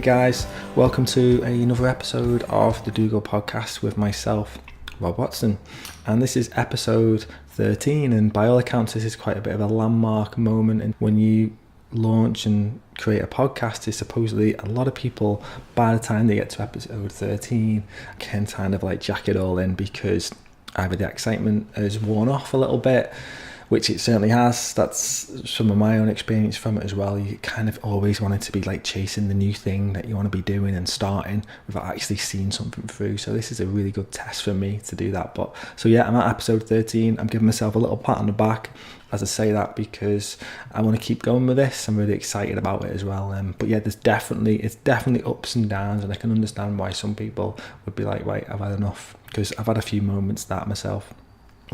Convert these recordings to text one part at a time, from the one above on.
guys, welcome to another episode of the dogood podcast with myself, Rob Watson, and this is episode 13, and by all accounts this is quite a bit of a landmark moment. And when you launch and create a podcast, is supposedly a lot of people, by the time they get to episode 13, can kind of like jack it all in, because either the excitement has worn off a little bit, which it certainly has. That's some of my own experience from it as well. You kind of always wanted to be like chasing the new thing that you want to be doing and starting without actually seeing something through. So this is a really good test for me to do that. But so yeah, I'm at episode 13. I'm giving myself a little pat on the back as I say that, because I want to keep going with this. I'm really excited about it as well. But yeah, it's definitely ups and downs, and I can understand why some people would be like, right, I've had enough, because I've had a few moments that myself.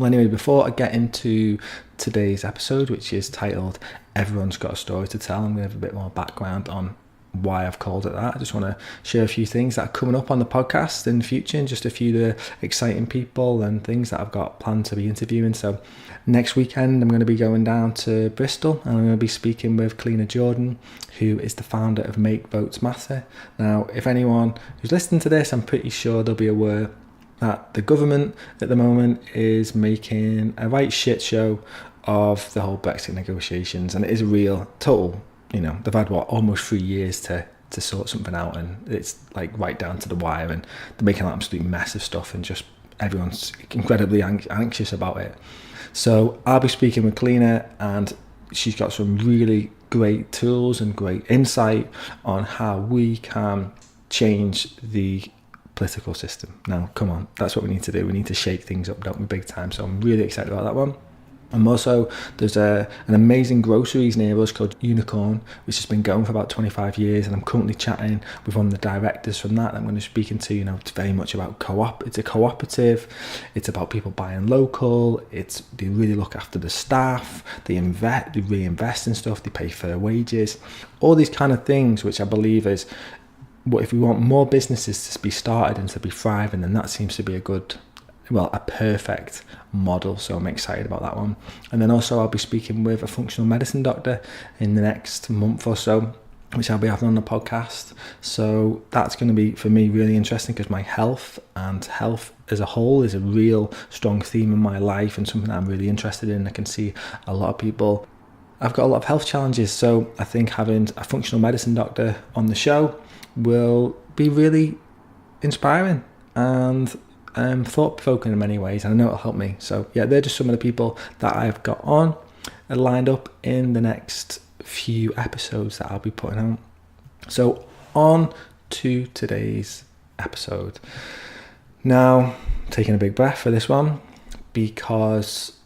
Well, anyway, before I get into today's episode, which is titled Everyone's Got a Story to Tell, I'm going to have a bit more background on why I've called it that. I just want to share a few things that are coming up on the podcast in the future, and just a few of the exciting people and things that I've got planned to be interviewing. So next weekend, I'm going to be going down to Bristol, and I'm going to be speaking with Cleena Jordan, who is the founder of Make Votes Matter. Now, if anyone who's listening to this, I'm pretty sure they'll be aware that the government at the moment is making a right shit show of the whole Brexit negotiations, and it is a real total, they've had almost 3 years to sort something out, and it's like right down to the wire, and they're making an absolute mess of stuff, and just everyone's incredibly anxious about it. So I'll be speaking with Cleena, and she's got some really great tools and great insight on how we can change the political system. Now, come on, that's what we need to do. We need to shake things up, don't we, big time? So I'm really excited about that one. And also, there's an amazing groceries near us called Unicorn, which has been going for about 25 years, and I'm currently chatting with one of the directors from that I'm going to be speaking to. It's very much about co-op. It's a cooperative. It's about people buying local. They really look after the staff. They reinvest in stuff. They pay fair wages. All these kind of things, which I believe is, if we want more businesses to be started and to be thriving, then that seems to be a perfect model. So I'm excited about that one. And then also I'll be speaking with a functional medicine doctor in the next month or so, which I'll be having on the podcast. So that's going to be, for me, really interesting, because my health and health as a whole is a real strong theme in my life, and something that I'm really interested in. I can see a lot of people, I've got a lot of health challenges, so I think having a functional medicine doctor on the show will be really inspiring and thought-provoking in many ways, and I know it'll help me. So yeah, they're just some of the people that I've got on and lined up in the next few episodes that I'll be putting out. So on to today's episode. Now, taking a big breath for this one, because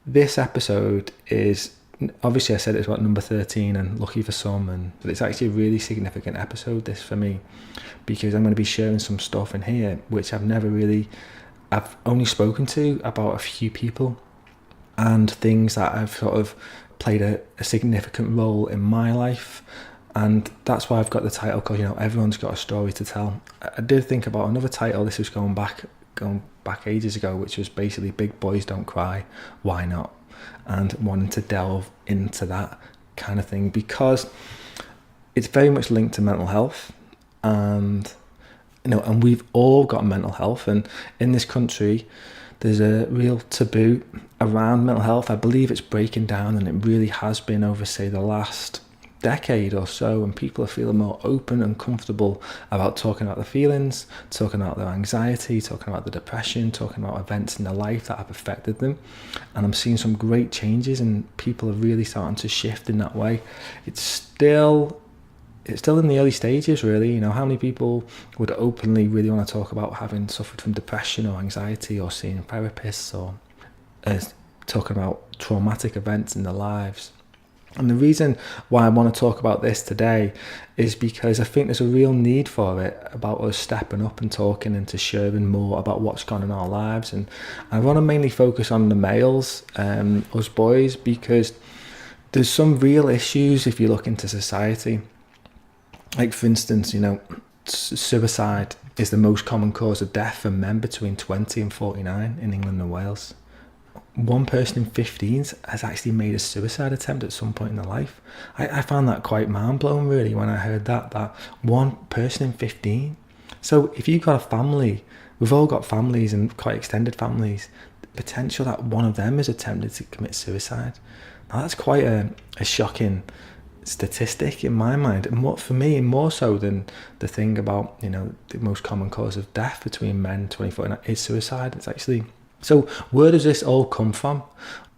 this episode is, obviously I said it's about number 13 and lucky for some, but it's actually a really significant episode, this, for me, because I'm going to be sharing some stuff in here which I've only spoken to about a few people, and things that I've sort of played a significant role in my life. And that's why I've got the title called, Everyone's Got a Story to Tell. I did think about another title. This was going back ages ago, which was basically Big Boys Don't Cry, Why Not? And wanting to delve into that kind of thing, because it's very much linked to mental health, and we've all got mental health, and in this country there's a real taboo around mental health. I believe it's breaking down, and it really has been over, say, the last decade or so, and people are feeling more open and comfortable about talking about their feelings, talking about their anxiety, talking about the depression, talking about events in their life that have affected them. And I'm seeing some great changes, and people are really starting to shift in that way. It's still in the early stages, really. How many people would openly really want to talk about having suffered from depression or anxiety, or seeing therapists, or talking about traumatic events in their lives? And the reason why I want to talk about this today is because I think there's a real need for it, about us stepping up and talking and to sharing more about what's gone in our lives. And I want to mainly focus on the males, us boys, because there's some real issues if you look into society. Like, for instance, suicide is the most common cause of death for men between 20 and 49 in England and Wales. one person in 15 has actually made a suicide attempt at some point in their life. I found that quite mind-blowing, really, when I heard that one person in 15. So if you've got a family, we've all got families and quite extended families, the potential that one of them has attempted to commit suicide. Now that's quite a shocking statistic in my mind, and what for me, more so than the thing about, the most common cause of death between men 24 is suicide. It's actually, so where does this all come from?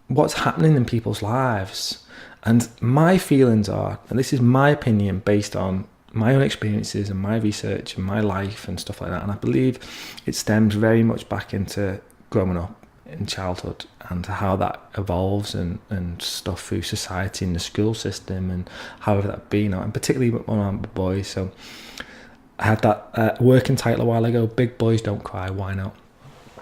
What's happening in people's lives? And my feelings are, and this is my opinion based on my own experiences and my research and my life and stuff like that, and I believe it stems very much back into growing up in childhood and how that evolves and stuff through society and the school system and however that be, and particularly when I'm with boys. So I had that working title a while ago, Big Boys Don't Cry, Why Not?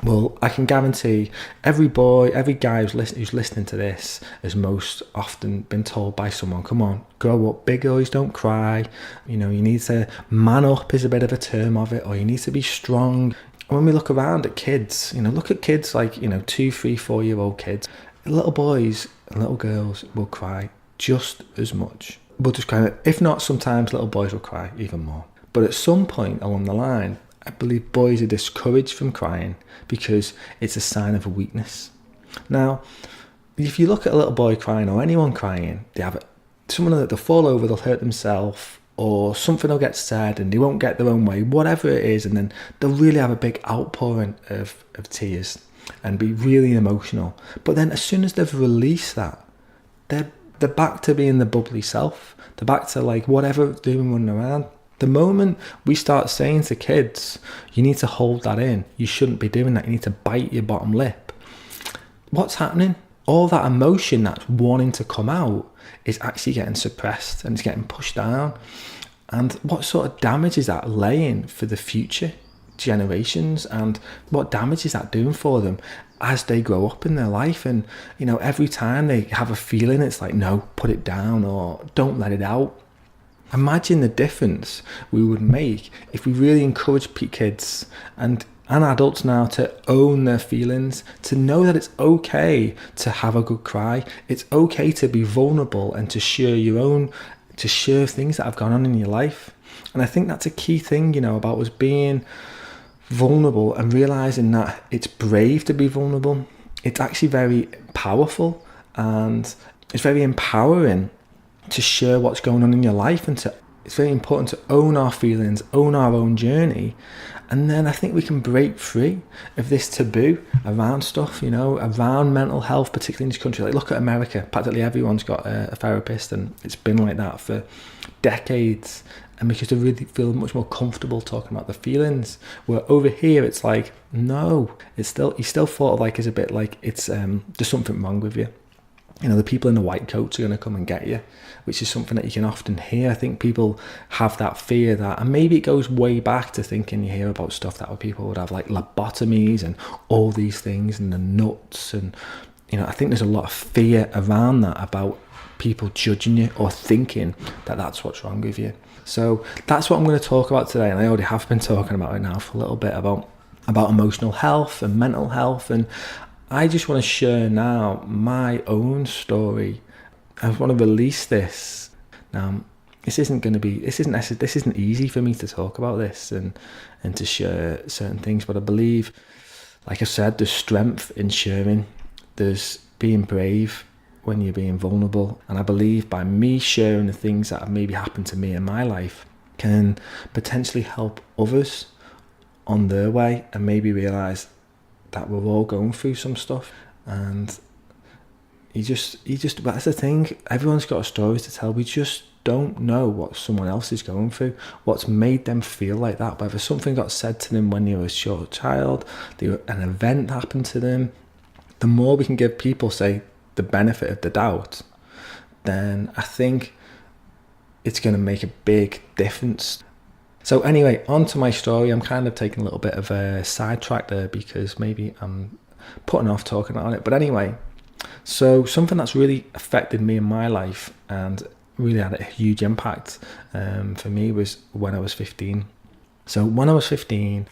Well, I can guarantee every boy, every guy who's listening to this has most often been told by someone, come on, grow up, big boys don't cry, you need to man up is a bit of a term of it, or you need to be strong. When we look around at kids, look at kids like, 2, 3, 4-year-old kids, little boys and little girls will cry just as much. We'll just cry, if not, sometimes little boys will cry even more. But at some point along the line, I believe boys are discouraged from crying because it's a sign of a weakness. Now, if you look at a little boy crying or anyone crying, they have someone that they'll fall over, they'll hurt themselves, or something will get said and they won't get their own way, whatever it is, and then they'll really have a big outpouring of tears and be really emotional. But then as soon as they've released that, they're back to being the bubbly self. They're back to like whatever they're doing, running around. The moment we start saying to kids, you need to hold that in, you shouldn't be doing that, you need to bite your bottom lip, what's happening? All that emotion that's wanting to come out is actually getting suppressed and it's getting pushed down. And what sort of damage is that laying for the future generations, and what damage is that doing for them as they grow up in their life? And every time they have a feeling, it's like, no, put it down, or don't let it out. Imagine the difference we would make if we really encourage kids and adults now to own their feelings, to know that it's okay to have a good cry, it's okay to be vulnerable and to share things that have gone on in your life. And I think that's a key thing, about us being vulnerable and realizing that it's brave to be vulnerable. It's actually very powerful and it's very empowering to share what's going on in your life, and it's very important to own our feelings, own our own journey, and then I think we can break free of this taboo around stuff, around mental health, particularly in this country. Like, look at America, practically everyone's got a therapist, and it's been like that for decades, and because they really feel much more comfortable talking about the feelings, where over here it's like, no, you still thought of like as a bit like it's there's something wrong with you. The people in the white coats are going to come and get you, which is something that you can often hear. I think people have that fear that, and maybe it goes way back to thinking you hear about stuff that people would have like lobotomies and all these things and the nuts. And, I think there's a lot of fear around that about people judging you or thinking that that's what's wrong with you. So that's what I'm going to talk about today. And I already have been talking about it now for a little bit about emotional health and mental health. And I just want to share now my own story. I want to release this. Now, this isn't easy for me to talk about this and to share certain things, but I believe, like I said, there's strength in sharing. There's being brave when you're being vulnerable. And I believe by me sharing the things that have maybe happened to me in my life can potentially help others on their way and maybe realise that we're all going through some stuff. And you just that's the thing, everyone's got stories to tell. We just don't know what someone else is going through, what's made them feel like that, whether something got said to them when they were a short child, an event happened to them. The more we can give people, say, the benefit of the doubt, then I think it's going to make a big difference. So anyway, on to my story. I'm kind of taking a little bit of a sidetrack there because maybe I'm putting off talking on it. But anyway, so something that's really affected me in my life and really had a huge impact for me was when I was 15. So when I was 15,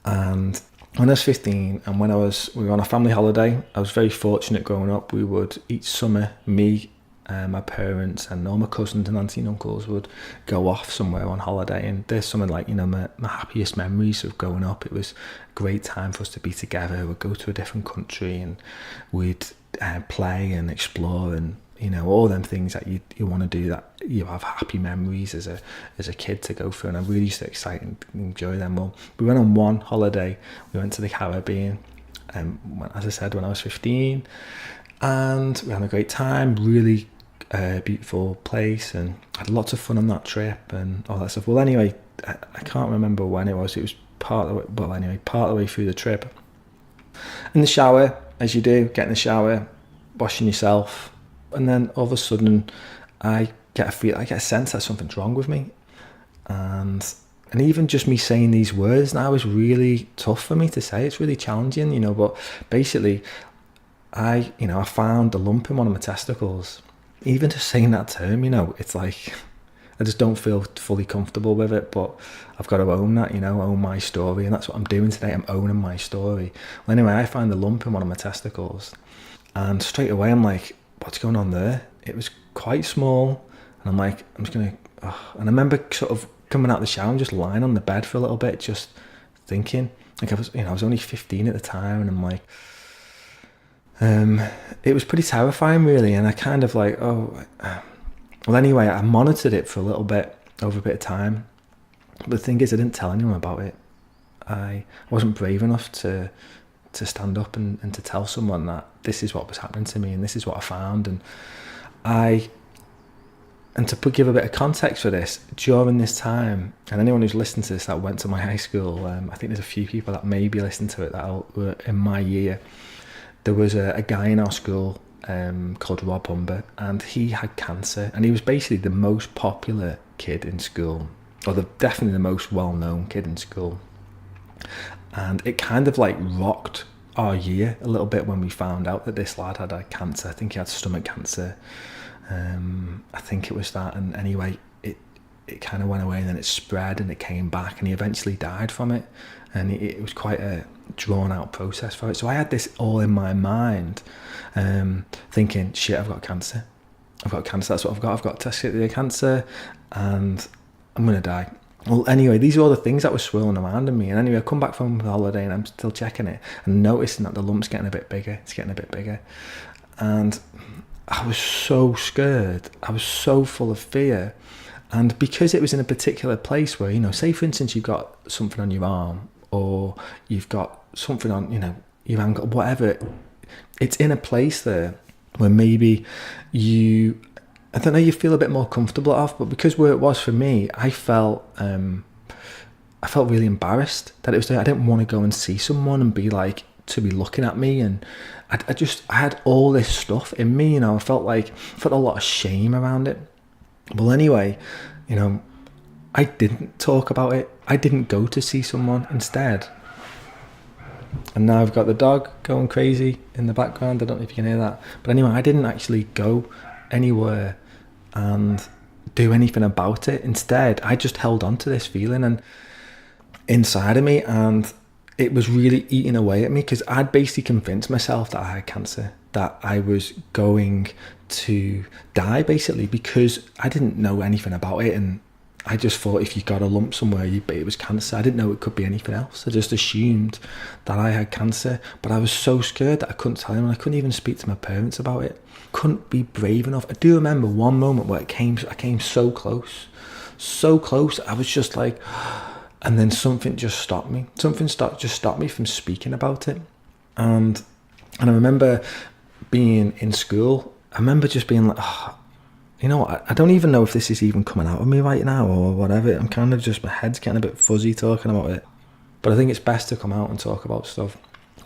and when I was 15 and when we were on a family holiday, I was very fortunate growing up. We would each summer, me, my parents and all my cousins and auntie and uncles would go off somewhere on holiday, and there's some of like, you know, my happiest memories of growing up. It was a great time for us to be together. We'd go to a different country and we'd play and explore, and you know, all them things that you want to do, that you have happy memories as a kid to go through, and I really used to excite and enjoy them. Well, we went on one holiday. We went to the Caribbean, as I said, when I was 15, and we had a great time. Really beautiful place, and had lots of fun on that trip and all that stuff. Well, anyway, I can't remember when it was. It was part of the way through the trip. In the shower, as you do, get in the shower, washing yourself. And then all of a sudden, I get a sense that something's wrong with me, and even just me saying these words now is really tough for me to say. It's really challenging, you know. But basically, I found a lump in one of my testicles. Even just saying that term, you know, it's like I just don't feel fully comfortable with it. But I've got to own that, you know, own my story, and that's what I'm doing today. I'm owning my story. Well, anyway, I find the lump in one of my testicles, and straight away I'm like, what's going on there? It was quite small, and I'm like, I'm just gonna. And I remember sort of coming out of the shower and just lying on the bed for a little bit, just thinking. Like I was only 15 at the time, and I'm like, it was pretty terrifying, really. And I kind of like, well, anyway, I monitored it for a little bit, over a bit of time. But the thing is, I didn't tell anyone about it. I wasn't brave enough to stand up and to tell someone that this is what was happening to me and this is what I found. And to give a bit of context for this, during this time, and anyone who's listened to this that went to my high school, I think there's a few people that maybe listened to it that were in my year. There was a guy in our school called Rob Humber, and he had cancer, and he was basically the most popular kid in school, or definitely the most well-known kid in school. And it kind of like rocked our year a little bit when we found out that this lad had cancer. I think he had stomach cancer. I think it was that. And anyway, it kind of went away, and then it spread and it came back, and he eventually died from it. And it was quite a drawn out process for it. So I had this all in my mind, thinking, shit, I've got cancer. That's what I've got. I've got testicular cancer and I'm going to die. Well, anyway, these are all the things that were swirling around in me. And anyway, I come back from the holiday and I'm still checking it and noticing that the lump's getting a bit bigger. It's getting a bit bigger. And I was so scared. I was so full of fear. And because it was in a particular place where, you know, say for instance, you've got something on your arm, or you've got something on, you know, your ankle, whatever, it's in a place there where maybe you feel a bit more comfortable off. But because where it was for me, I felt really embarrassed that it was there. I didn't want to go and see someone and be like, to be looking at me, and I had all this stuff in me, you know. I felt a lot of shame around it. Well, anyway, you know, I didn't talk about it. I didn't go to see someone instead. And now I've got the dog going crazy in the background. I don't know if you can hear that. But anyway, I didn't actually go anywhere and do anything about it. Instead, I just held on to this feeling and inside of me, and it was really eating away at me, because I'd basically convinced myself that I had cancer, that I was going to die, basically, because I didn't know anything about it. And I just thought if you got a lump somewhere, it was cancer. I didn't know it could be anything else. I just assumed that I had cancer. But I was so scared that I couldn't tell anyone. I couldn't even speak to my parents about it. Couldn't be brave enough. I do remember one moment where I came so close. I was just like, and then something just stopped me. Just stopped me from speaking about it. And I remember being in school. I remember just being like, you know what, I don't even know if this is even coming out of me right now or whatever. I'm kind of just, my head's getting a bit fuzzy talking about it. But I think it's best to come out and talk about stuff.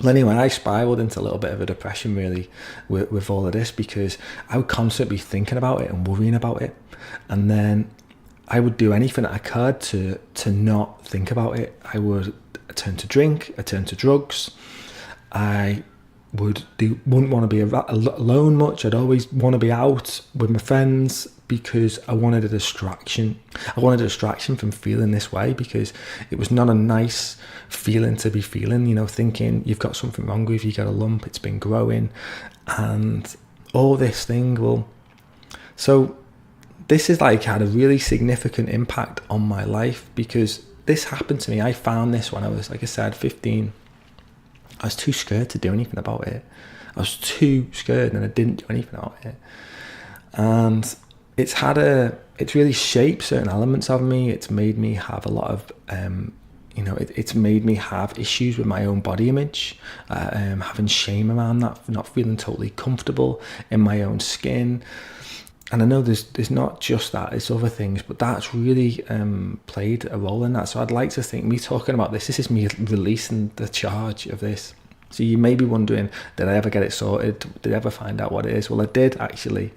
Well, anyway, I spiraled into a little bit of a depression, really, with all of this, because I would constantly be thinking about it and worrying about it. And then I would do anything that I could to not think about it. I would turn to drink, I turn to drugs. I wouldn't want to be alone much. I'd always want to be out with my friends, because I wanted a distraction. I wanted a distraction from feeling this way, because it was not a nice feeling to be feeling, thinking you've got something wrong with you, got a lump, it's been growing, and all this thing. Well, so this has had a really significant impact on my life, because this happened to me. I found this when I was, like I said, 15. I was too scared to do anything about it. I was too scared, and I didn't do anything about it. And it's really shaped certain elements of me. It's made me have a lot of, it's made me have issues with my own body image, having shame around that, not feeling totally comfortable in my own skin. And I know there's not just that, it's other things, but that's really played a role in that. So I'd like to think, me talking about this is me releasing the charge of this. So you may be wondering, did I ever get it sorted? Did I ever find out what it is? Well, I did, actually.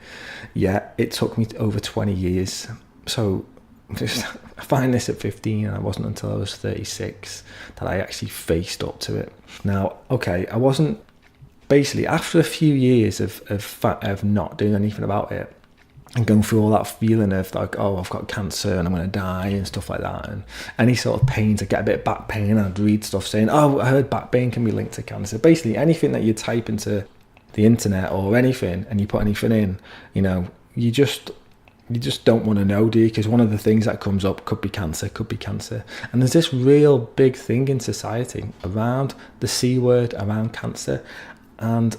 Yeah, it took me over 20 years. So I find this at 15, and it wasn't until I was 36 that I actually faced up to it. Now, okay, I wasn't, basically, after a few years of not doing anything about it, and going through all that feeling of I've got cancer and I'm going to die and stuff like that, and any sort of pains, I get a bit of back pain, and I'd read stuff saying, I heard back pain can be linked to cancer. Basically, anything that you type into the internet or anything, and you put anything in, you just don't want to know, do you? Because one of the things that comes up could be cancer. And there's this real big thing in society around the C word, around cancer, and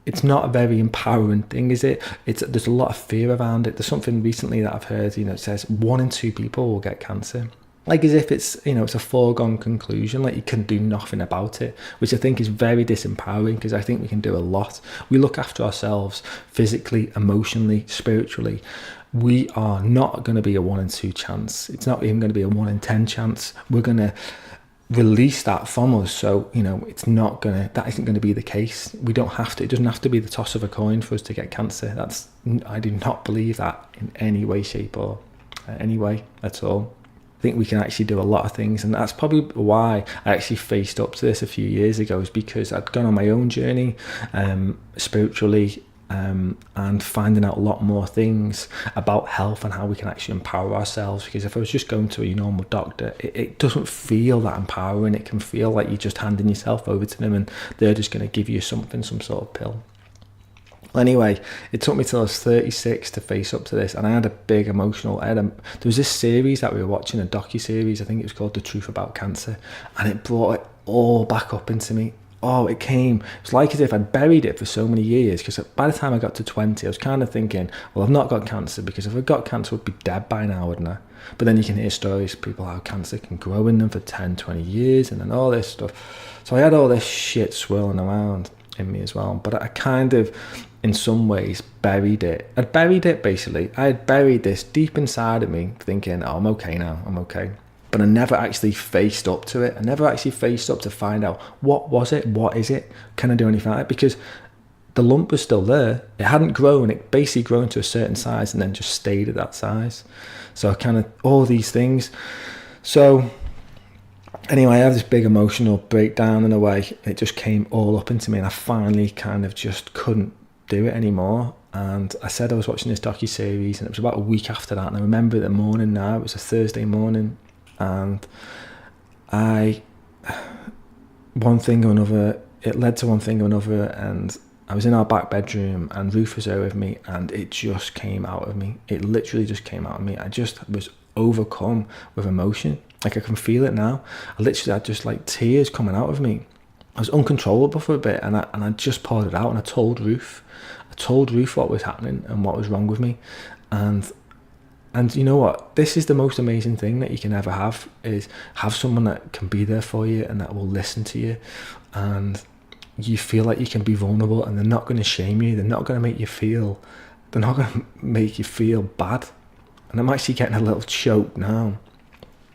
it's not a very empowering thing, is it? There's a lot of fear around it. There's something recently that I've heard, it says 1 in 2 people will get cancer. Like as if it's, it's a foregone conclusion, like you can do nothing about it, which I think is very disempowering, because I think we can do a lot. We look after ourselves physically, emotionally, spiritually. We are not going to be a 1 in 2 chance. It's not even going to be a 1 in 10 chance. We're going to release that from us, so that isn't going to be the case. We don't have to. It doesn't have to be the toss of a coin for us to get cancer. I do not believe that in any way, shape, or any way at all. I think we can actually do a lot of things, and that's probably why I actually faced up to this a few years ago, is because I'd gone on my own journey spiritually, and finding out a lot more things about health and how we can actually empower ourselves. Because if I was just going to a normal doctor, it doesn't feel that empowering. It can feel like you're just handing yourself over to them, and they're just going to give you some sort of pill. Anyway, it took me till I was 36 to face up to this, and I had a big emotional. There was this series that we were watching, a docu-series, I think it was called The Truth About Cancer, and it brought it all back up into me. It's like as if I'd buried it for so many years, because by the time I got to 20, I was kind of thinking, well, I've not got cancer, because if I'd got cancer, I'd be dead by now, wouldn't I? But then you can hear stories of people how cancer can grow in them for 10, 20 years, and then all this stuff. So I had all this shit swirling around in me as well, but I kind of, in some ways, buried it. I had buried this deep inside of me, thinking, I'm okay now, I'm okay. But I never actually faced up to it. I never actually faced up to find out, what was it? What is it? Can I do anything like it? Because the lump was still there. It hadn't grown. It basically grown to a certain size and then just stayed at that size. So all these things. So anyway, I have this big emotional breakdown in a way. It just came all up into me, and I finally kind of just couldn't do it anymore. And I said I was watching this docu-series, and it was about a week after that. And I remember the morning now, it was a Thursday morning. And one thing or another, it led to one thing or another, and I was in our back bedroom, and Ruth was there with me, and it just came out of me. It literally just came out of me. I just was overcome with emotion. Like, I can feel it now. I literally had just like tears coming out of me. I was uncontrollable for a bit, and I just poured it out, and I told Ruth what was happening and what was wrong with me. And you know what? This is the most amazing thing that you can ever have, is have someone that can be there for you and that will listen to you, and you feel like you can be vulnerable, and they're not going to shame you. They're not going to make you feel bad. And I'm actually getting a little choked now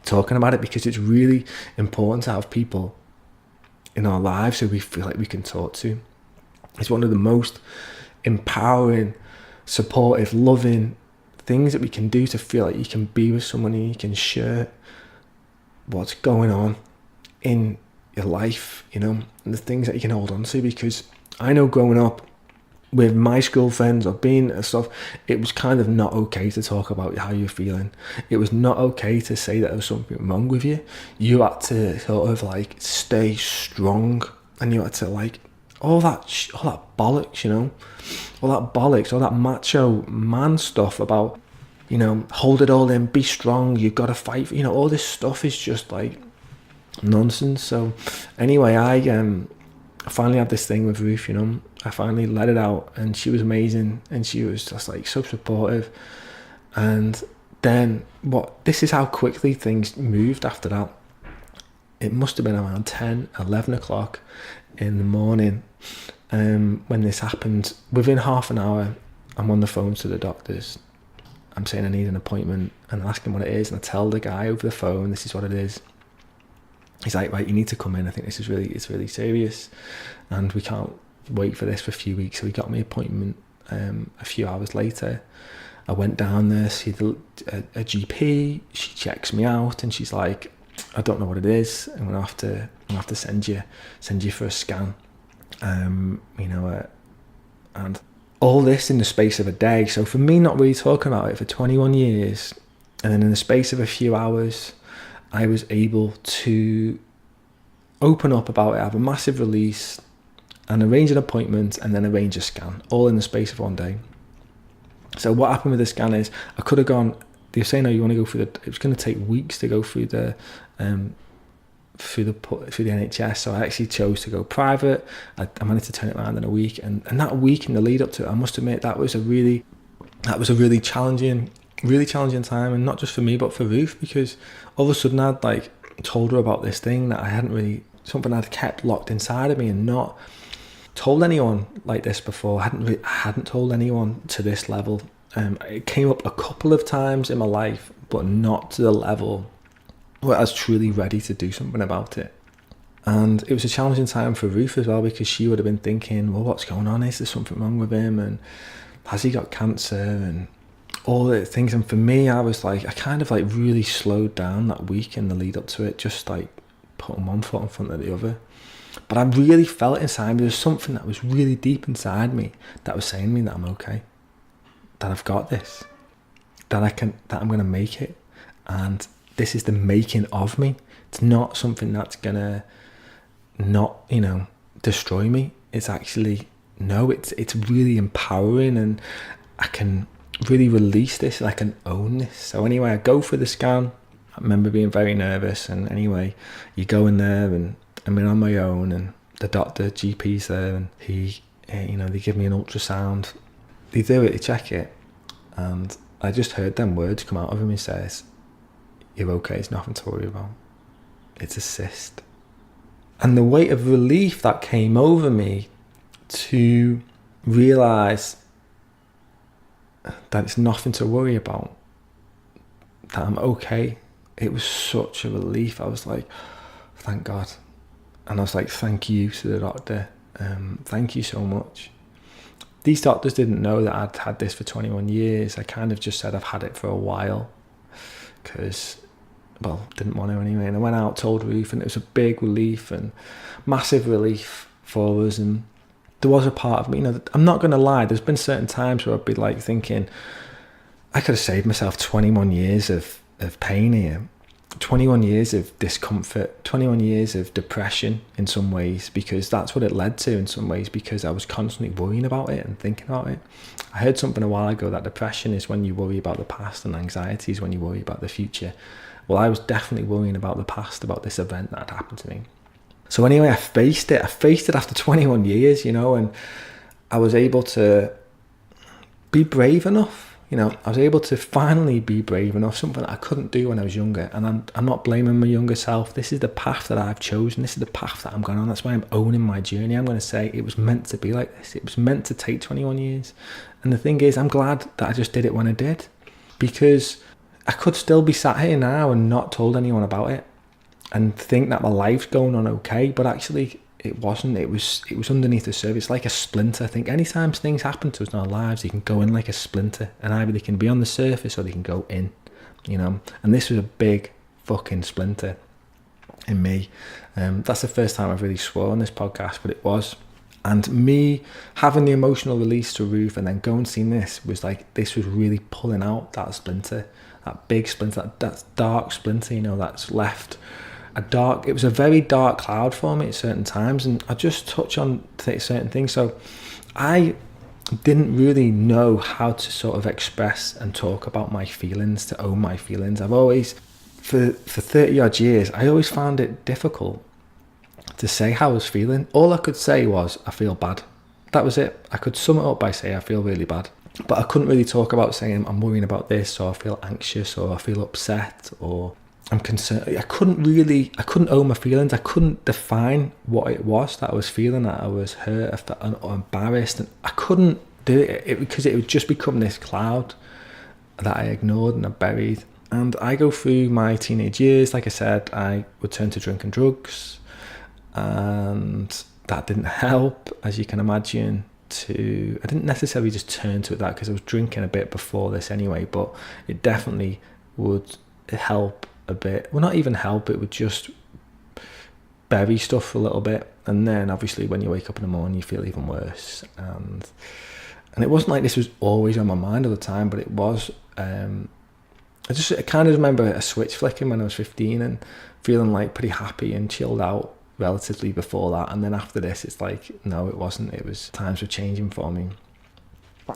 talking about it, because it's really important to have people in our lives who we feel like we can talk to. It's one of the most empowering, supportive, loving things that we can do, to feel like you can be with someone and you can share what's going on in your life, and the things that you can hold on to. Because I know growing up, with my school friends or being and stuff, it was kind of not okay to talk about how you're feeling. It was not okay to say that there was something wrong with you. You had to sort of like stay strong, and you had to like all that bollocks, you know, all that macho man stuff about, you know, hold it all in, be strong, you've got to fight. You know, all this stuff is just like nonsense. So anyway, I finally had this thing with Ruth, you know. I finally let it out, and she was amazing, and she was just like so supportive. And then this is how quickly things moved after that. It must have been around 10, 11 o'clock in the morning when this happened. Within half an hour, I'm on the phone to the doctors. I'm saying I need an appointment, and I'm asking what it is, and I tell the guy over the phone, this is what it is. He's like, right, you need to come in. I think it's really serious, and we can't wait for this for a few weeks. So he got me an appointment a few hours later. I went down there, see a GP. She checks me out, and she's like, I don't know what it is. I'm gonna have to send you for a scan. And all this in the space of a day. So for me, not really talking about it for 21 years, and then in the space of a few hours, I was able to open up about it, have a massive release, and arrange an appointment, and then arrange a scan, all in the space of one day. So what happened with the scan is, I could have gone, they were saying, no, you want to go through it was going to take weeks to go through the NHS. So I actually chose to go private. I managed to turn it around in a week, and that week in the lead up to it, I must admit, that was a really challenging time, and not just for me but for Ruth, because all of a sudden I'd like told her about this thing that I hadn't really, something I'd kept locked inside of me and not told anyone like this before. I hadn't told anyone to this level. It came up a couple of times in my life, but not to the level where I was truly ready to do something about it. And it was a challenging time for Ruth as well, because she would have been thinking, well, what's going on? Is there something wrong with him? And has he got cancer? And all the things. And for me, I was like, I kind of like really slowed down that week in the lead up to it, just like putting one foot in front of the other. But I really felt inside me, there was something that was really deep inside me that was saying to me that I'm okay, that I've got this, that I'm going to make it. And this is the making of me. It's not something that's going to not, you know, destroy me. It's actually, no, it's really empowering, and I can really release this, and I can own this. So anyway, I go for the scan. I remember being very nervous, and anyway, you go in there, and I'm on my own, and the doctor, GP's there, and he, they give me an ultrasound. They do it, they check it, and I just heard them words come out of him. He says, you're okay, it's nothing to worry about. It's a cyst. And the weight of relief that came over me to realise that it's nothing to worry about, that I'm okay, it was such a relief. I was like, thank God. And I was like, thank you to the doctor. Thank you so much. These doctors didn't know that I'd had this for 21 years. I kind of just said I've had it for a while because, well, didn't want to anyway. And I went out, told Ruth, and it was a big relief and massive relief for us. And there was a part of me, I'm not going to lie, there's been certain times where I'd be like thinking, I could have saved myself 21 years of pain here. 21 years of discomfort, 21 years of depression in some ways, because that's what it led to in some ways, because I was constantly worrying about it and thinking about it. I heard something a while ago that depression is when you worry about the past and anxiety is when you worry about the future. Well, I was definitely worrying about the past, about this event that had happened to me. So anyway, I faced it after 21 years, and I was able to be brave enough. I was able to finally be brave enough, something that I couldn't do when I was younger. And I'm not blaming my younger self. This is the path that I've chosen. This is the path that I'm going on. That's why I'm owning my journey. I'm going to say it was meant to be like this. It was meant to take 21 years. And the thing is, I'm glad that I just did it when I did, because I could still be sat here now and not told anyone about it and think that my life's going on okay. But actually, it wasn't. It was underneath the surface. It's like a splinter. I think anytime things happen to us in our lives, they can go in like a splinter, and either they can be on the surface or they can go in, And this was a big fucking splinter in me. That's the first time I've really swore on this podcast, but it was. And me having the emotional release to Ruth and then going and seeing this was really pulling out that splinter, that big splinter, that dark splinter, that's left it was a very dark cloud for me at certain times. And I just touch on certain things. So I didn't really know how to sort of express and talk about my feelings, to own my feelings. I've always, for 30 odd years, I always found it difficult to say how I was feeling. All I could say was, I feel bad. That was it. I could sum it up by saying I feel really bad. But I couldn't really talk about saying I'm worrying about this, or I feel anxious, or I feel upset, or I'm concerned. I couldn't own my feelings. I couldn't define what it was that I was feeling, that I was hurt or embarrassed. And I couldn't do it because it would just become this cloud that I ignored and I buried. And I go through my teenage years, like I said, I would turn to drink and drugs. And that didn't help, as you can imagine. I didn't necessarily just turn to it that, because I was drinking a bit before this anyway, but it definitely would help a bit. Well, not even help, it would just bury stuff for a little bit. And then obviously when you wake up in the morning, you feel even worse. And it wasn't like this was always on my mind all the time, but it was. I kind of remember a switch flicking when I was 15 and feeling like pretty happy and chilled out relatively before that. And then after this, it's like, no, it wasn't. It was, times were changing for me.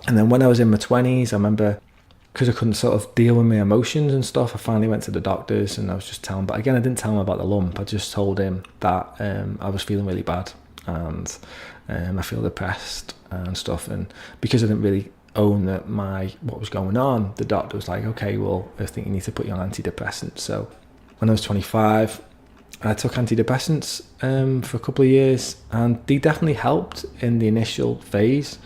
And then when I was in my 20s, I remember, because I couldn't sort of deal with my emotions and stuff, I finally went to the doctors and I was just telling, but again, I didn't tell him about the lump. I just told him that I was feeling really bad and I feel depressed and stuff. And because I didn't really own what was going on, the doctor was like, okay, well, I think you need to put you on antidepressants. So when I was 25, I took antidepressants for a couple of years, and they definitely helped in the initial phase.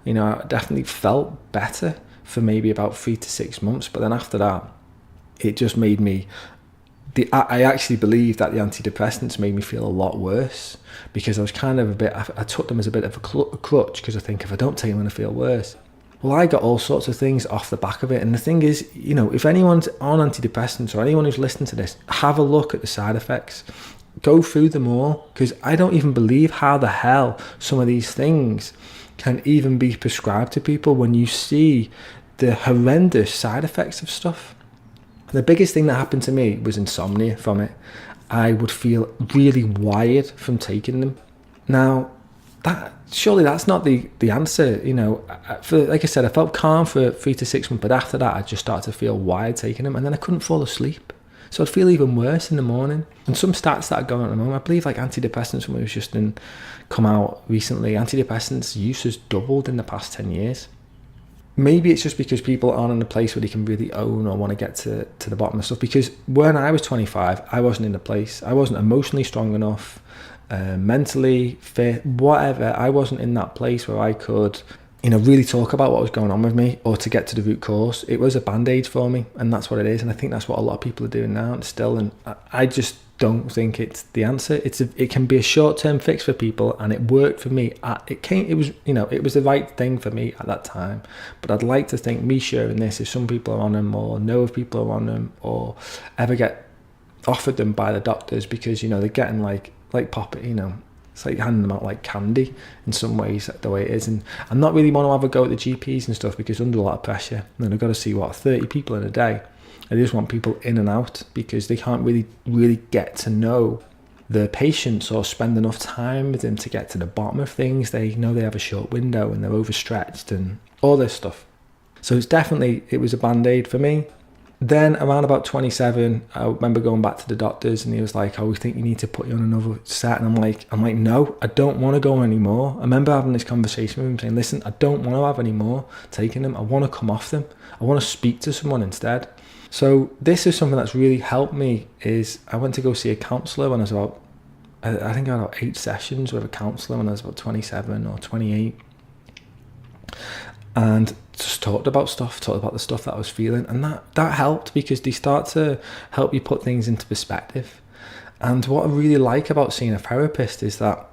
I definitely felt better for maybe about 3 to 6 months, but then after that, it just made me. I actually believe that the antidepressants made me feel a lot worse, because I was kind of I took them as a bit of a crutch, because I think if I don't take them, I'm going to feel worse. Well, I got all sorts of things off the back of it. And the thing is, if anyone's on antidepressants or anyone who's listening to this, have a look at the side effects. Go through them all, because I don't even believe how the hell some of these things can even be prescribed to people when you see the horrendous side effects of stuff. The biggest thing that happened to me was insomnia from it. I would feel really wired from taking them. Now, surely that's not the answer. Like I said, I felt calm for 3 to 6 months, but after that I just started to feel wired taking them, and then I couldn't fall asleep, so I'd feel even worse in the morning. And some stats that are going on at the moment, I believe like antidepressants, when it was just come out recently, antidepressants use has doubled in the past 10 years. Maybe it's just because people aren't in a place where they can really own or want to get to the bottom of stuff, because when I was 25, I wasn't in a place, I wasn't emotionally strong enough, mentally fit, whatever. I wasn't in that place where I could really talk about what was going on with me, or to get to the root cause. It was a band-aid for me, and that's what it is. And I think that's what a lot of people are doing now still, and I just don't think it's the answer. It can be a short-term fix for people, and it worked for me. It was the right thing for me at that time. But I'd like to think me sharing this, if some people are on them, or know if people are on them, or ever get offered them by the doctors, because they're getting like pop it, it's like handing them out like candy in some ways, the way it is. And I'm not really want to have a go at the GPs and stuff, because under a lot of pressure, and I've got to see 30 people in a day. I just want people in and out, because they can't really get to know the patients or spend enough time with them to get to the bottom of things. They know they have a short window and they're overstretched and all this stuff. So it was a band-aid for me. Then around about 27, I remember going back to the doctors, and he was like, "Oh, we think you need to put you on another set." And I'm like, "No, I don't want to go anymore." I remember having this conversation with him, saying, "Listen, I don't want to have any more taking them. I want to come off them. I want to speak to someone instead." So this is something that's really helped me. Is I went to go see a counsellor when I was I think I had about 8 sessions with a counsellor when I was about 27 or 28. And just talked about the stuff that I was feeling, and that helped, because they start to help you put things into perspective. And what I really like about seeing a therapist is that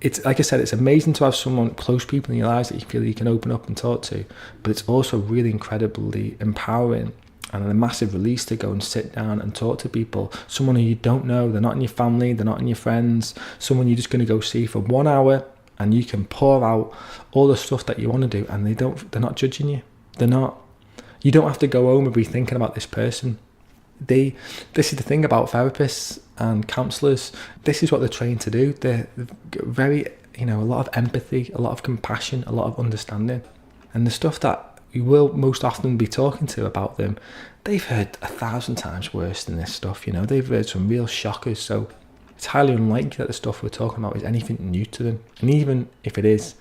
it's, like I said, it's amazing to have someone, close people in your lives that you feel you can open up and talk to, but it's also really incredibly empowering and a massive release to go and sit down and talk to people, someone who you don't know, they're not in your family, they're not in your friends, someone you're just going to go see for 1 hour, and you can pour out all the stuff that you want to do, and they're not judging you. You don't have to go home and be thinking about this person. This is the thing about therapists and counsellors. This is what they're trained to do. They're very, a lot of empathy, a lot of compassion, a lot of understanding. And the stuff that you will most often be talking to about them, they've heard 1,000 times worse than this stuff. They've heard some real shockers. So it's highly unlikely that the stuff we're talking about is anything new to them. And even if it is,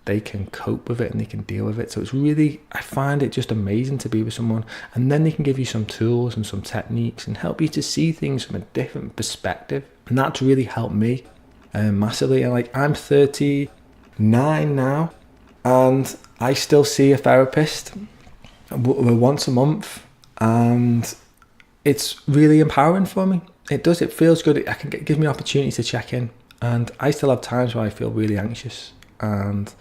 they can cope with it and they can deal with it. So it's really, I find it just amazing to be with someone, and then they can give you some tools and some techniques and help you to see things from a different perspective. And that's really helped me massively. And I'm 39 now, and I still see a therapist once a month, and it's really empowering for me. It feels good. It gives me opportunity to check in, and I still have times where I feel really anxious. And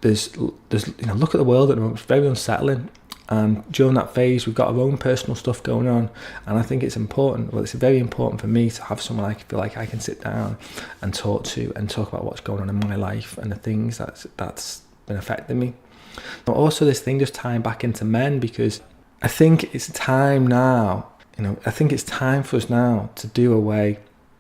there's look at the world at the moment. It's very unsettling, and during that phase we've got our own personal stuff going on, and I think it's important. Well, it's very important for me to have someone I feel like I can sit down and talk to, and talk about what's going on in my life and the things that's been affecting me. But also this thing just tying back into men, because I think it's time now. I think it's time for us now to do away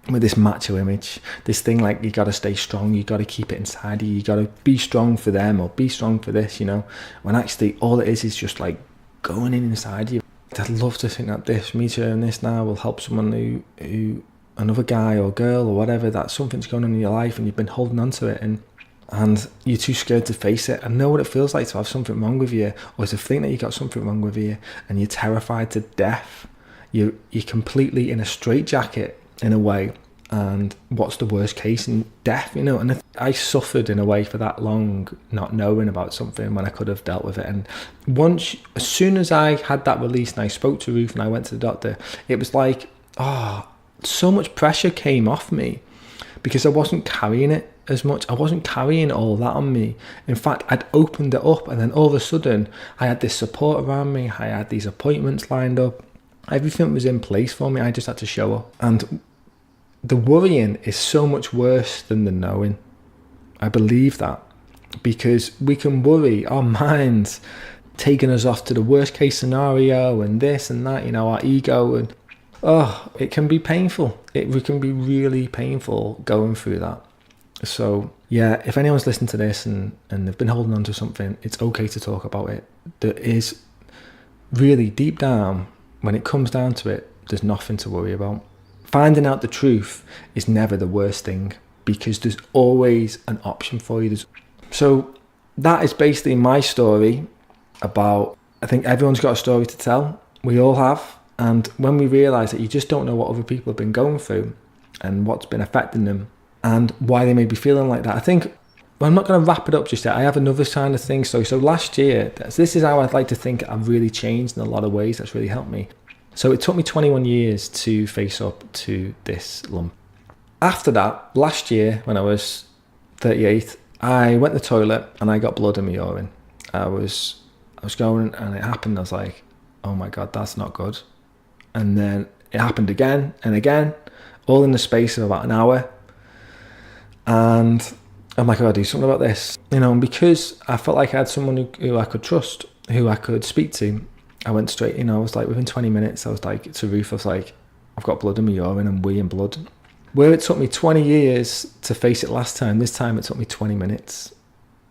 with this macho image, this thing like you got to stay strong, you got to keep it inside you got to be strong for them or be strong for this, when actually all it is just like going inside you. I'd love to think that me sharing this now will help someone who another guy or girl or whatever, that something's going on in your life and you've been holding on to it, and you're too scared to face it and know what it feels like to have something wrong with you, or to think that you got something wrong with you, and you're terrified to death. You're completely in a straitjacket in a way, and what's the worst case in death, and I suffered in a way for that long, not knowing about something when I could have dealt with it. And as soon as I had that release and I spoke to Ruth and I went to the doctor, it was like, so much pressure came off me, because I wasn't carrying it as much. I wasn't carrying all that on me. In fact, I'd opened it up, and then all of a sudden I had this support around me. I had these appointments lined up. Everything was in place for me. I just had to show up. And the worrying is so much worse than the knowing. I believe that, because we can worry, our minds taking us off to the worst case scenario and this and that, our ego, and it can be painful. It can be really painful going through that. So yeah, if anyone's listening to this and they've been holding on to something, it's okay to talk about it. There is really, deep down, when it comes down to it, there's nothing to worry about. Finding out the truth is never the worst thing, because there's always an option for you. So that is basically my story about, I think everyone's got a story to tell. We all have. And when we realise that you just don't know what other people have been going through and what's been affecting them and why they may be feeling like that, I think, well, I'm not going to wrap it up just yet. I have another kind of thing. So last year, this is how I'd like to think I've really changed in a lot of ways. That's really helped me. So it took me 21 years to face up to this lump. After that, last year when I was 38, I went to the toilet and I got blood in my urine. I was going, and it happened. I was like, oh my God, that's not good. And then it happened again and again, all in the space of about an hour. And I'm like, I gotta do something about this. And because I felt like I had someone who I could trust, who I could speak to, I went straight, I was like, within 20 minutes, I was like, to Ruth, I was like, I've got blood in my urine and weeing blood. Where it took me 20 years to face it last time, this time it took me 20 minutes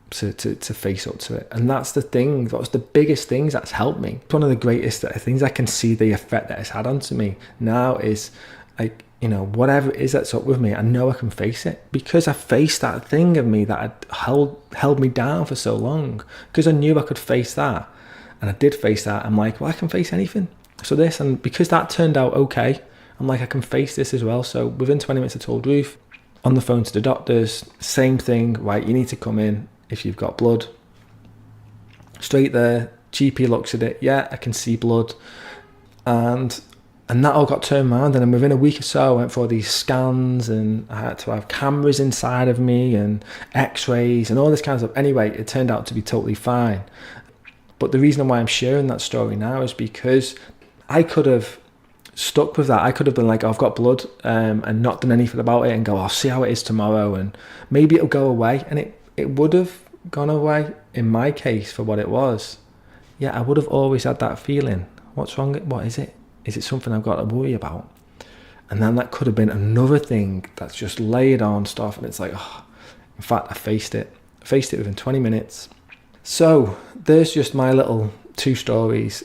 to face up to it. And that's the thing, that was the biggest things that's helped me. One of the greatest things I can see the effect that it's had onto me now is, like, whatever it is that's up with me, I know I can face it, because I faced that thing of me that had held me down for so long, because I knew I could face that. And I did face that. I'm like, well, I can face anything. So this, and because that turned out okay, I'm like, I can face this as well. So within 20 minutes, I told Ruth, on the phone to the doctors, same thing, right? You need to come in if you've got blood. Straight there, GP looks at it. Yeah, I can see blood. And that all got turned around. And then within a week or so, I went for all these scans, and I had to have cameras inside of me and x-rays and all this kind of stuff. Anyway, it turned out to be totally fine. But the reason why I'm sharing that story now is because I could have stuck with that. I could have been like, oh, I've got blood, and not done anything about it, and go, I'll see how it is tomorrow, and maybe it'll go away. And it would have gone away in my case for what it was. Yeah, I would have always had that feeling. What's wrong? What is it? Is it something I've got to worry about? And then that could have been another thing that's just layered on stuff. And it's like, oh, in fact, I faced it. I faced it within 20 minutes. So there's just my little 2 stories.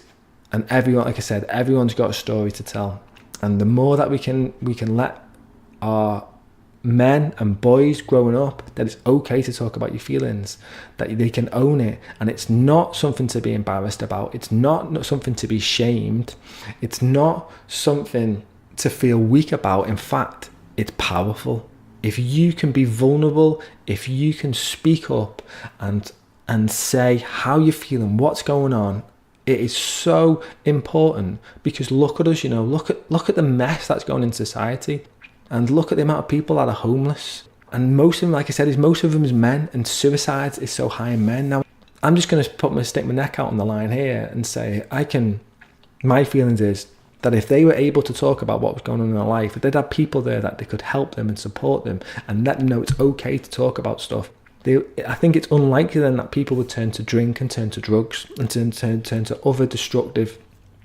And everyone, like I said, everyone's got a story to tell. And the more that we can let our men and boys growing up, that it's okay to talk about your feelings, that they can own it, and it's not something to be embarrassed about. It's not something to be shamed. It's not something to feel weak about. In fact, it's powerful. If you can be vulnerable, if you can speak up and say how you're feeling, what's going on, it is so important. Because look at us, look at the mess that's going in society. And look at the amount of people that are homeless. And most of them, like I said, most of them is men, and suicides is so high in men. Now, I'm just going to stick my neck out on the line here and say, my feelings is that if they were able to talk about what was going on in their life, if they'd have people there that they could help them and support them and let them know it's okay to talk about stuff, I think it's unlikely then that people would turn to drink and turn to drugs and turn to other destructive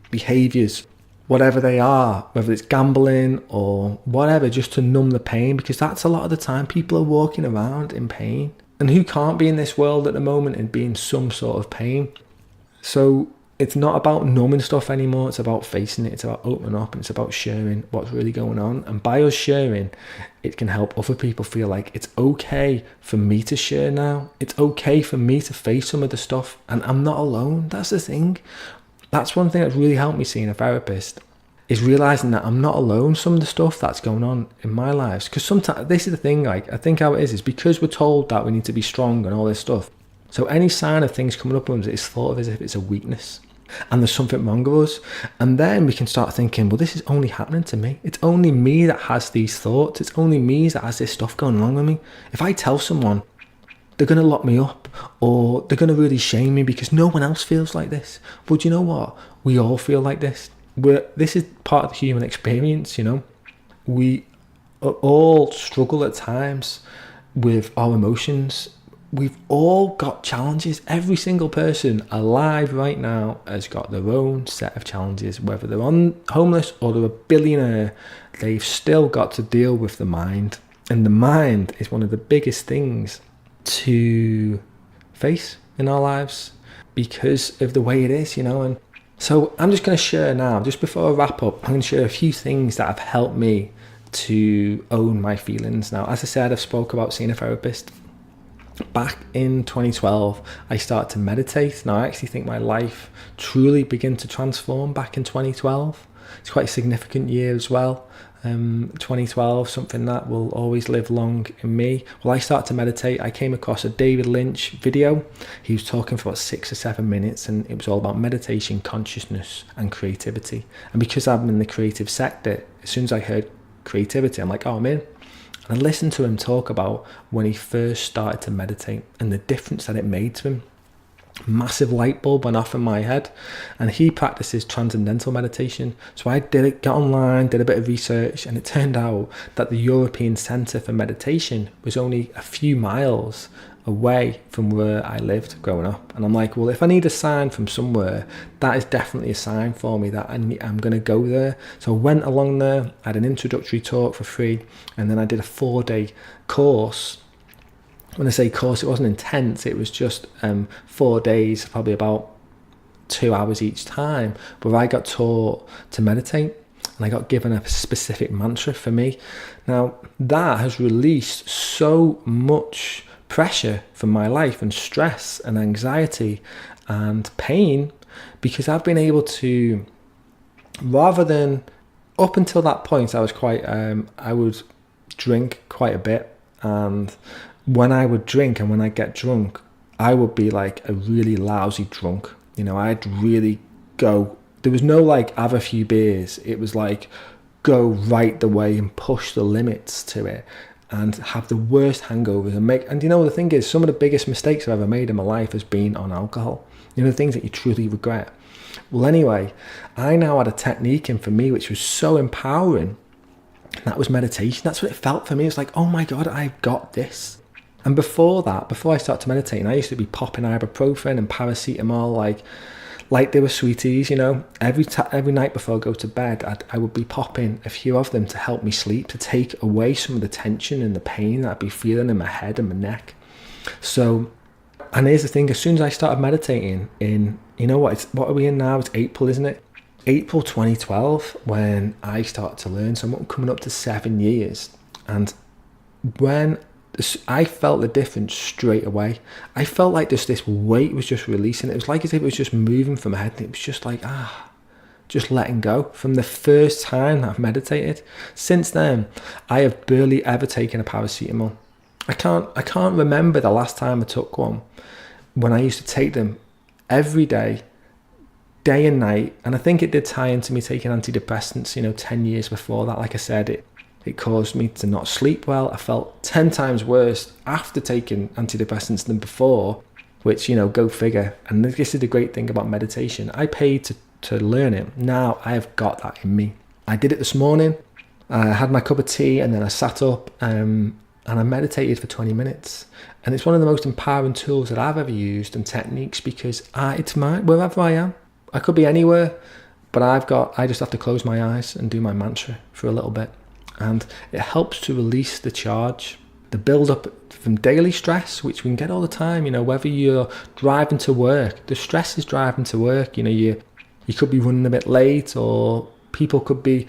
behaviours, whatever they are, whether it's gambling or whatever, just to numb the pain, because that's a lot of the time people are walking around in pain. And who can't be in this world at the moment and be in some sort of pain? So it's not about numbing stuff anymore. It's about facing it. It's about opening up, and it's about sharing what's really going on. And by us sharing, it can help other people feel like it's okay for me to share now. It's okay for me to face some of the stuff, and I'm not alone. That's the thing. That's one thing that's really helped me seeing a therapist, is realizing that I'm not alone. Some of the stuff that's going on in my lives, because sometimes this is the thing, like, I think how it is because we're told that we need to be strong and all this stuff. So any sign of things coming up with us is thought of as if it's a weakness and there's something wrong with us. And then we can start thinking, well, this is only happening to me. It's only me that has these thoughts. It's only me that has this stuff going wrong with me. If I tell someone, they're going to lock me up, or they're going to really shame me because no one else feels like this. But you know what? We all feel like this. This is part of the human experience, We all struggle at times with our emotions. We've all got challenges. Every single person alive right now has got their own set of challenges. Whether they're homeless or they're a billionaire, they've still got to deal with the mind. And the mind is one of the biggest things to face in our lives because of the way it is, and so I'm just going to share now, just before I wrap up, I'm going to share a few things that have helped me to own my feelings. Now, as I said, I've spoke about seeing a therapist. Back in 2012, I started to meditate. Now, I actually think my life truly began to transform back in 2012. It's quite a significant year as well. 2012, something that will always live long in me. Well, I started to meditate. I came across a David Lynch video. He was talking for about 6 or 7 minutes, and it was all about meditation, consciousness, and creativity. And because I'm in the creative sector, as soon as I heard creativity, I'm like, oh, I'm in. And I listened to him talk about when he first started to meditate and the difference that it made to him. Massive light bulb went off in my head, and he practices transcendental meditation. So I got online, did a bit of research, and it turned out that the European Centre for Meditation was only a few miles away from where I lived growing up. And I'm like, well, if I need a sign from somewhere, that is definitely a sign for me that I'm going to go there. So I went along there, I had an introductory talk for free, and then I did a 4-day course. When I say course, it wasn't intense. It was just 4 days, probably about 2 hours each time, where I got taught to meditate, and I got given a specific mantra for me. Now, that has released so much pressure from my life, and stress and anxiety and pain, because I've been able to, rather than, up until that point, I was quite, I would drink quite a bit, and when I would drink and when I get drunk, I would be like a really lousy drunk. I'd really go, there was no like have a few beers. It was like go right the way and push the limits to it and have the worst hangovers and the thing is, some of the biggest mistakes I've ever made in my life has been on alcohol. The things that you truly regret. Well, anyway, I now had a technique in for me which was so empowering. That was meditation. That's what it felt for me. It's like, oh my God, I've got this. And before that, before I started meditating, I used to be popping ibuprofen and paracetamol like they were sweeties, you know. Every night before I go to bed, I would be popping a few of them to help me sleep, to take away some of the tension and the pain that I'd be feeling in my head and my neck. So, and here's the thing, as soon as I started meditating in, you know what are we in now? It's April, isn't it? April 2012, when I started to learn. So I'm coming up to 7 years. And when I felt the difference straight away. I felt like this weight was just releasing. It was like as if it was just moving from my head. It was just like, just letting go from the first time that I've meditated. Since then, I have barely ever taken a paracetamol. I can't remember the last time I took one, when I used to take them every day and night. And I think it did tie into me taking antidepressants, 10 years before that. Like I said, it caused me to not sleep well. I felt 10 times worse after taking antidepressants than before, which, go figure. And this is the great thing about meditation. I paid to learn it. Now I have got that in me. I did it this morning. I had my cup of tea and then I sat up and I meditated for 20 minutes. And it's one of the most empowering tools that I've ever used, and techniques, because it's mine wherever I am. I could be anywhere, but I just have to close my eyes and do my mantra for a little bit. And it helps to release the charge, the build up from daily stress, which we can get all the time. Whether you're driving to work, the stress is driving to work. You could be running a bit late, or people could be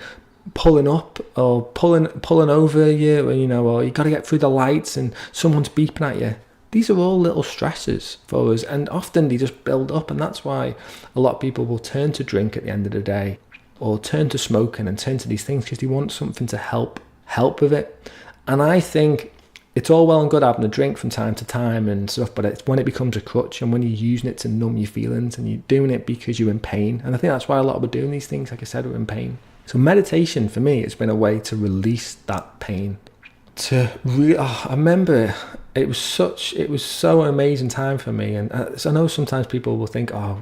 pulling up or pulling over you, or you got to get through the lights and someone's beeping at you. These are all little stresses for us, and often they just build up, and that's why a lot of people will turn to drink at the end of the day, or turn to smoking and turn to these things because they want something to help with it. And I think it's all well and good having a drink from time to time and stuff, but it's when it becomes a crutch, and when you're using it to numb your feelings, and you're doing it because you're in pain. And I think that's why a lot of us are doing these things. Like I said, we're in pain. So meditation for me has been a way to release that pain. I remember it was so an amazing time for me. And I know sometimes people will think, I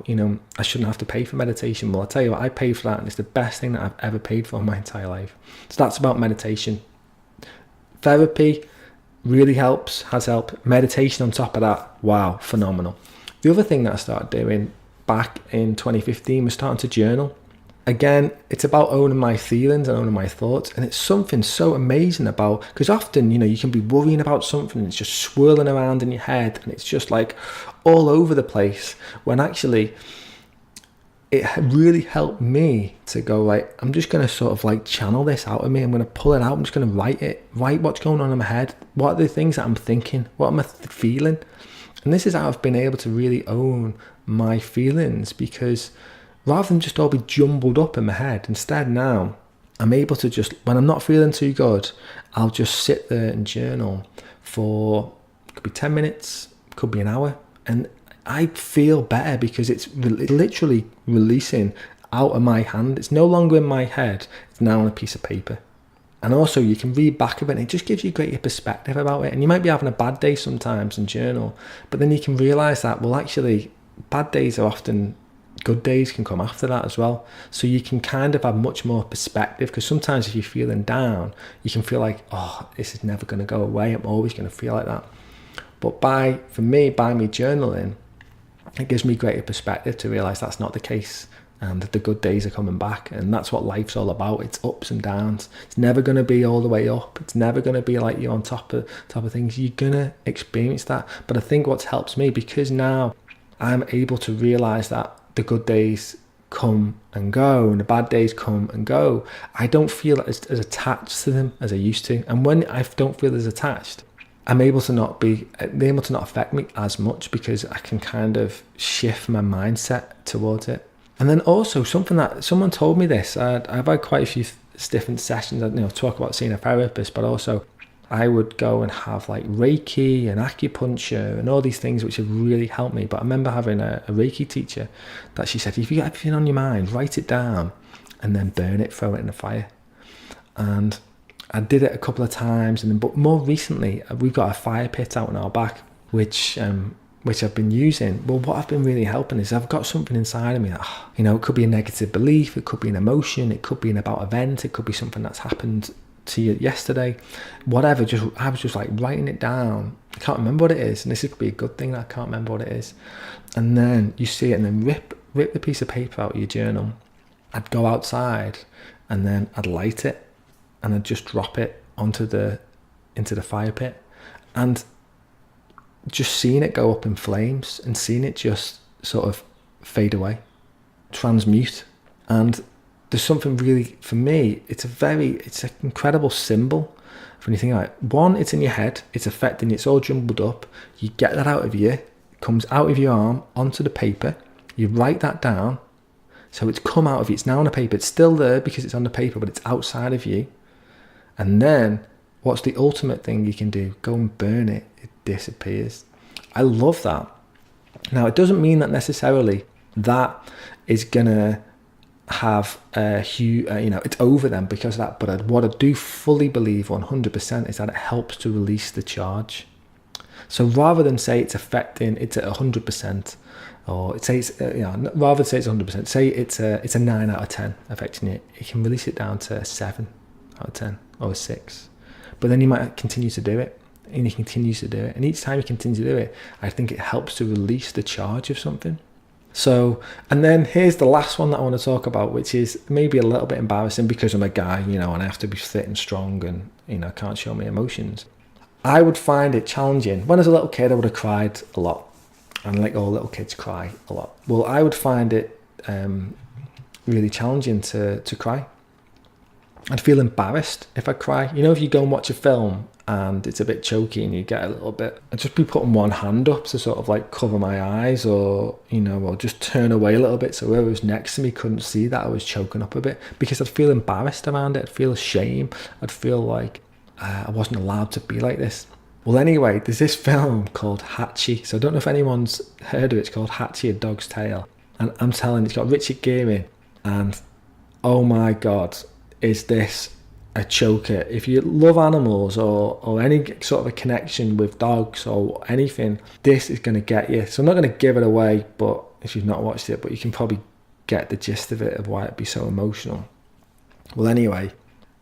shouldn't have to pay for meditation. Well, I'll tell you what, I paid for that, and it's the best thing that I've ever paid for in my entire life. So that's about meditation. Therapy really has helped. Meditation on top of that, wow, phenomenal. The other thing that I started doing back in 2015 was starting to journal. Again, it's about owning my feelings and owning my thoughts. And it's something so amazing about, because often, you can be worrying about something and it's just swirling around in your head and it's just like all over the place, when actually it really helped me to go, I'm just going to sort of channel this out of me. I'm going to pull it out. I'm just going to write what's going on in my head. What are the things that I'm thinking? What am I feeling? And this is how I've been able to really own my feelings, because rather than just all be jumbled up in my head, instead now I'm able to just, when I'm not feeling too good, I'll just sit there and journal for, it could be 10 minutes, it could be an hour, and I feel better because it's literally releasing out of my hand. It's no longer in my head, it's now on a piece of paper. And also you can read back of it and it just gives you greater perspective about it. And you might be having a bad day sometimes and journal, but then you can realise that, well, actually bad days are often, good days can come after that as well. So you can kind of have much more perspective, because sometimes if you're feeling down, you can feel like, this is never going to go away, I'm always going to feel like that. But by me journaling, it gives me greater perspective to realise that's not the case, and that the good days are coming back. And that's what life's all about. It's ups and downs. It's never going to be all the way up. It's never going to be like you're on top of things. You're going to experience that. But I think what helps me, because now I'm able to realise that the good days come and go and the bad days come and go, I don't feel as attached to them as I used to. And when I don't feel as attached, they're able to not affect me as much, because I can kind of shift my mindset towards it. And then also something that someone told me this, I've had quite a few different sessions, talk about seeing a therapist, but also I would go and have Reiki and acupuncture and all these things, which have really helped me. But I remember having a Reiki teacher that she said, if you get everything on your mind, write it down and then burn it, throw it in the fire. And I did it a couple of times, but more recently we've got a fire pit out in our back, which I've been using. Well, what I've been really helping is I've got something inside of me that, it could be a negative belief, it could be an emotion, it could be about event, it could be something that's happened to you yesterday, whatever. I was just like writing it down. I can't remember what it is, and this could be a good thing that I can't remember what it is. And then you see it, and then rip the piece of paper out of your journal. I'd go outside, and then I'd light it, and I'd just drop it into the fire pit, and just seeing it go up in flames and seeing it just sort of fade away, transmute. And there's something really, for me, it's an incredible symbol. When you think like, one, it's in your head, it's affecting you, it's all jumbled up. You get that out of you, it comes out of your arm onto the paper, you write that down, so it's come out of you, it's now on the paper, it's still there because it's on the paper, but it's outside of you. And then what's the ultimate thing you can do? Go and burn it. It disappears. I love that. Now, it doesn't mean that necessarily that is gonna have a huge, it's over then because of that. But what I do fully believe 100% is that it helps to release the charge. So rather than say it's affecting, it's at 100%, or say it's, rather than say it's 100%, say it's a 9 out of 10 affecting it, you can release it down to a 7 out of 10 or a 6. But then you might continue to do it, and he continues to do it, and each time you continue to do it, I think it helps to release the charge of something. So, and then here's the last one that I want to talk about, which is maybe a little bit embarrassing because I'm a guy, and I have to be fit and strong, and I can't show my emotions. I would find it challenging. When I was a little kid, I would have cried a lot, and like all little kids cry a lot. Well, I would find it really challenging to cry. I'd feel embarrassed if I cry. If you go and watch a film and it's a bit choky and you get a little bit, I'd just be putting one hand up to sort of like cover my eyes, or or just turn away a little bit so whoever was next to me couldn't see that I was choking up a bit, because I'd feel embarrassed around it. I'd feel shame. I'd feel like I wasn't allowed to be like this. Well, anyway, there's this film called Hatchie. So I don't know if anyone's heard of it. It's called Hatchie, A Dog's Tale. And I'm telling you, it's got Richard Gere, and oh my God, is this a choker. If you love animals or any sort of a connection with dogs or anything, this is going to get you. So I'm not going to give it away, but if you've not watched it, but you can probably get the gist of it, of why it'd be so emotional. Well, anyway,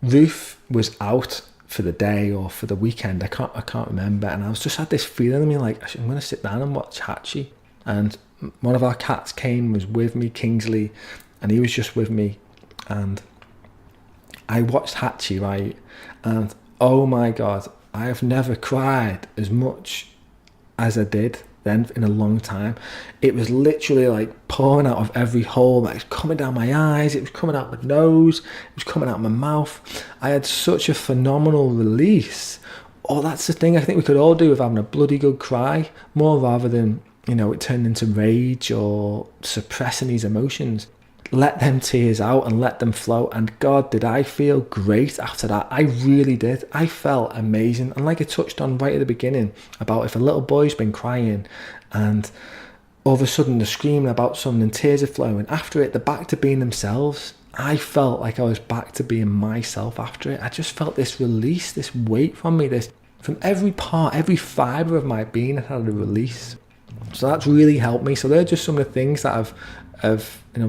Ruth was out for the day or for the weekend. I can't remember. And I was just had this feeling in me like, I'm going to sit down and watch Hatchie. And one of our cats was with me, Kingsley, and he was just with me. And I watched Hatchie, right? And oh my God, I have never cried as much as I did then in a long time. It was literally like pouring out of every hole. Like, it was coming down my eyes, it was coming out my nose, it was coming out my mouth. I had such a phenomenal release. Oh, that's the thing I think we could all do with having a bloody good cry, more rather than, it turned into rage or suppressing these emotions. Let them tears out and let them flow. And God, did I feel great after that. I really did. I felt amazing. And like I touched on right at the beginning about if a little boy's been crying and all of a sudden they're screaming about something and tears are flowing, after it they're back to being themselves. I felt like I was back to being myself after it. I just felt this release, this weight from me, this from every part, every fibre of my being had a release. So that's really helped me. So they're just some of the things that I've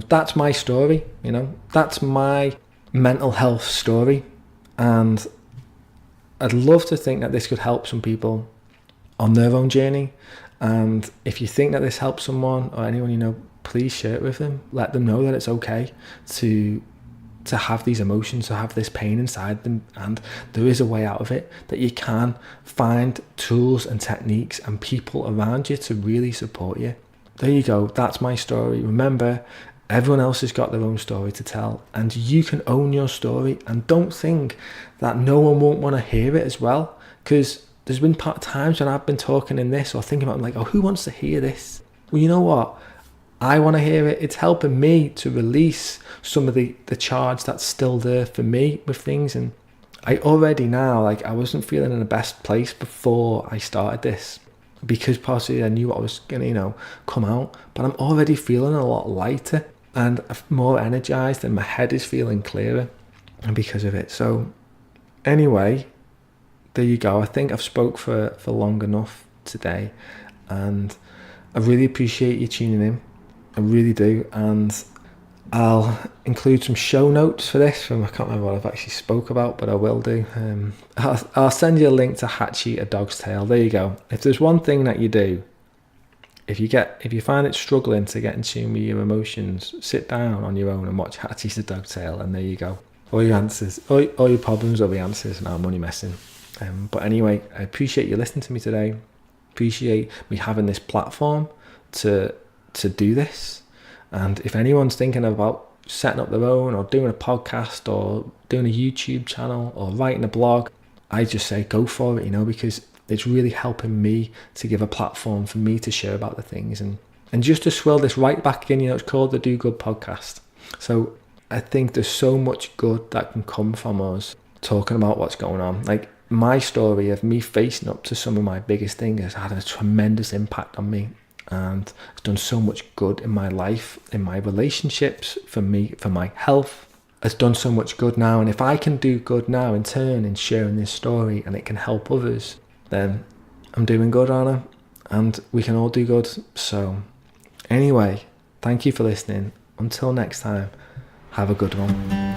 that's my story, that's my mental health story. And I'd love to think that this could help some people on their own journey. And if you think that this helps someone or anyone please share it with them. Let them know that it's okay to have these emotions, to have this pain inside them, and there is a way out of it, that you can find tools and techniques and people around you to really support you. There you go. That's my story. Remember, everyone else has got their own story to tell, and you can own your story. And don't think that no one won't want to hear it as well, because there's been times when I've been talking in this or thinking about, like, oh, who wants to hear this? Well, you know what? I want to hear it. It's helping me to release some of the charge that's still there for me with things. And I already now, I wasn't feeling in the best place before I started this, because possibly I knew what was going to, come out. But I'm already feeling a lot lighter and more energized, and my head is feeling clearer because of it. So anyway, there you go. I think I've spoke for long enough today, and I really appreciate you tuning in. I really do. And I'll include some show notes for this I can't remember what I've actually spoke about, but I will do. I'll send you a link to Hatch Eat a Dog's Tail. There you go. If there's one thing that you do, if you find it struggling to get in tune with your emotions, sit down on your own and watch Hatch Eat a Dog's Tail, and there you go. All your answers, all your problems will be answers. Now I'm only messing. But anyway, I appreciate you listening to me today. Appreciate me having this platform to do this. And if anyone's thinking about setting up their own or doing a podcast or doing a YouTube channel or writing a blog, I just say go for it, because it's really helping me to give a platform for me to share about the things. And just to swirl this right back in, it's called the Do Good podcast. So I think there's so much good that can come from us talking about what's going on. Like my story of me facing up to some of my biggest things has had a tremendous impact on me. And it's done so much good in my life, in my relationships, for me, for my health. It's done so much good now. And if I can do good now in turn in sharing this story and it can help others, then I'm doing good, Anna. And we can all do good. So anyway, thank you for listening. Until next time, have a good one.